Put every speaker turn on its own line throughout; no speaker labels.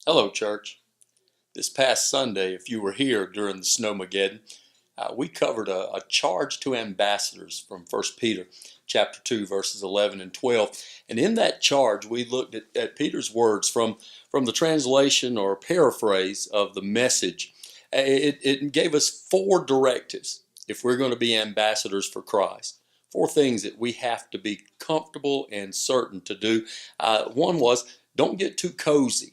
Hello, church. This past Sunday, if you were here during the Snowmageddon, we covered a charge to ambassadors from 1 Peter chapter 2, verses 11 and 12. And in that charge, we looked at Peter's words from the translation or paraphrase of the Message. It gave us four directives if we're going to be ambassadors for Christ. Four things that we have to be comfortable and certain to do. One was, don't get too cozy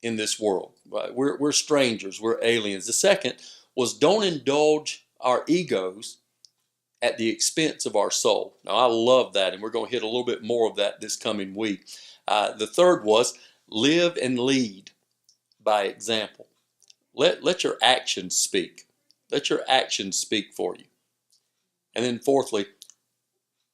in this world. Right? We're strangers, we're aliens. The second was, don't indulge our egos at the expense of our soul. Now, I love that, and we're going to hit a little bit more of that this coming week. The third was, live and lead by example. Let your actions speak. Let your actions speak for you. And then fourthly,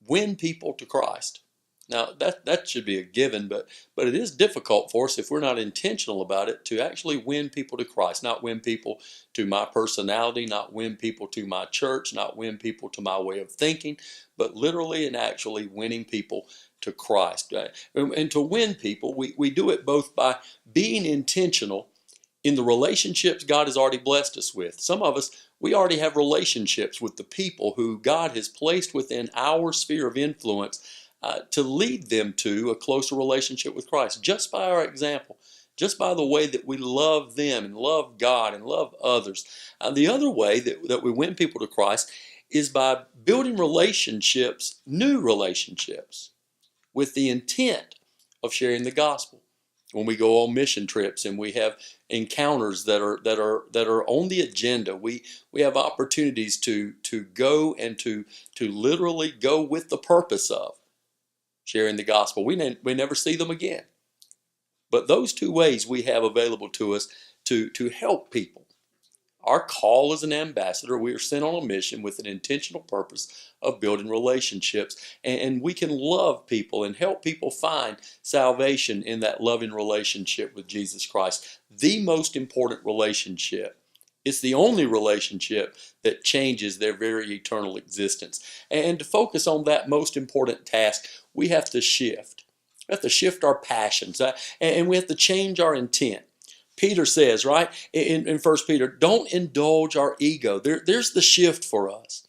win people to Christ. Now, that should be a given, but it is difficult for us if we're not intentional about it to actually win people to Christ, not win people to my personality, not win people to my church, not win people to my way of thinking, but literally and actually winning people to Christ. And to win people, we do it both by being intentional in the relationships God has already blessed us with. Some of us, we already have relationships with the people who God has placed within our sphere of influence to lead them to a closer relationship with Christ, just by our example, just by the way that we love them and love God and love others. The other way that we win people to Christ is by building relationships, new relationships, with the intent of sharing the gospel. When we go on mission trips and we have encounters that are on the agenda, we have opportunities to go and to literally go with the purpose of sharing the gospel. We never see them again. But those two ways we have available to us to help people. Our call as an ambassador, we are sent on a mission with an intentional purpose of building relationships. And we can love people and help people find salvation in that loving relationship with Jesus Christ. The most important relationship. It's the only relationship that changes their very eternal existence. And to focus on that most important task, we have to shift. We have to shift our passions, and we have to change our intent. Peter says, right, in 1 Peter, don't indulge our ego. There's the shift for us.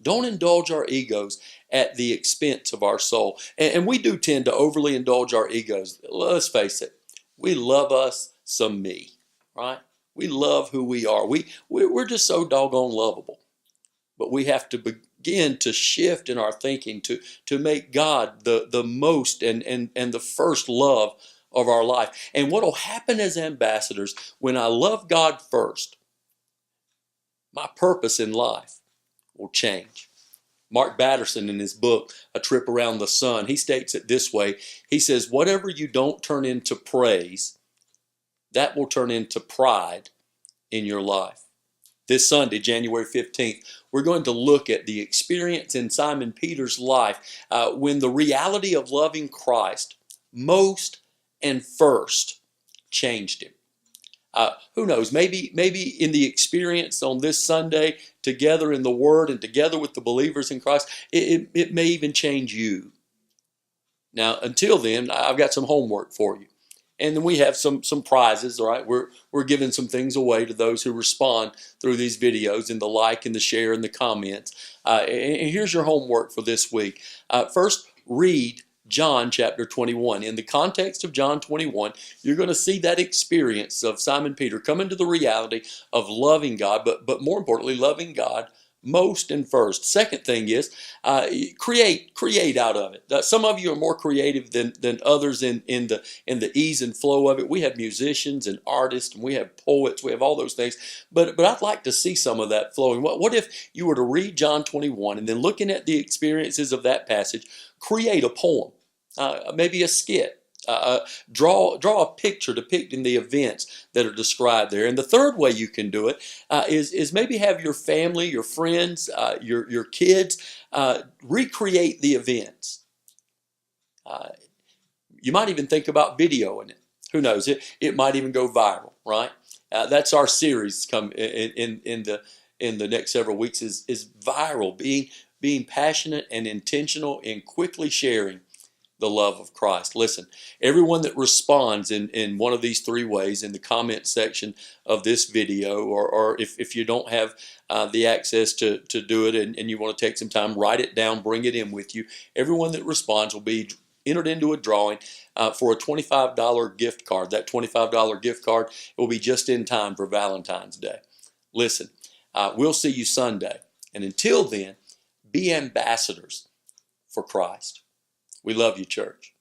Don't indulge our egos at the expense of our soul. And we do tend to overly indulge our egos. Let's face it, we love us some me, right? We love who we are. We're just so doggone lovable. But we have to begin to shift in our thinking to make God the most and the first love of our life. And what will happen as ambassadors, when I love God first, my purpose in life will change. Mark Batterson, in his book, A Trip Around the Sun, he states it this way. He says, whatever you don't turn into praise, that will turn into pride in your life. This Sunday, January 15th, we're going to look at the experience in Simon Peter's life when the reality of loving Christ most and first changed him. Who knows, maybe in the experience on this Sunday, together in the Word and together with the believers in Christ, it may even change you. Now, until then, I've got some homework for you. And then we have some prizes, all right? We're giving some things away to those who respond through these videos and the like and the share and the comments. And here's your homework for this week. First, read John chapter 21. In the context of John 21, you're going to see that experience of Simon Peter come into the reality of loving God, but more importantly, loving God most and first. Second thing is create out of it. Some of you are more creative than others in the ease and flow of it. We have musicians and artists, and we have poets, we have all those things. But I'd like to see some of that flowing. What if you were to read John 21 and then, looking at the experiences of that passage, create a poem, maybe a skit. Draw a picture depicting the events that are described there. And the third way you can do it is maybe have your family, your friends, your kids recreate the events. You might even think about videoing it. Who knows? It might even go viral, right? That's our series come in the next several weeks is viral, being passionate and intentional in quickly sharing the love of Christ. Listen, everyone that responds in one of these three ways in the comment section of this video, or if you don't have the access to do it and you want to take some time, write it down, bring it in with you. Everyone that responds will be entered into a drawing for a $25 gift card. That $25 gift card will be just in time for Valentine's Day. Listen, we'll see you Sunday. And until then, be ambassadors for Christ. We love you, church.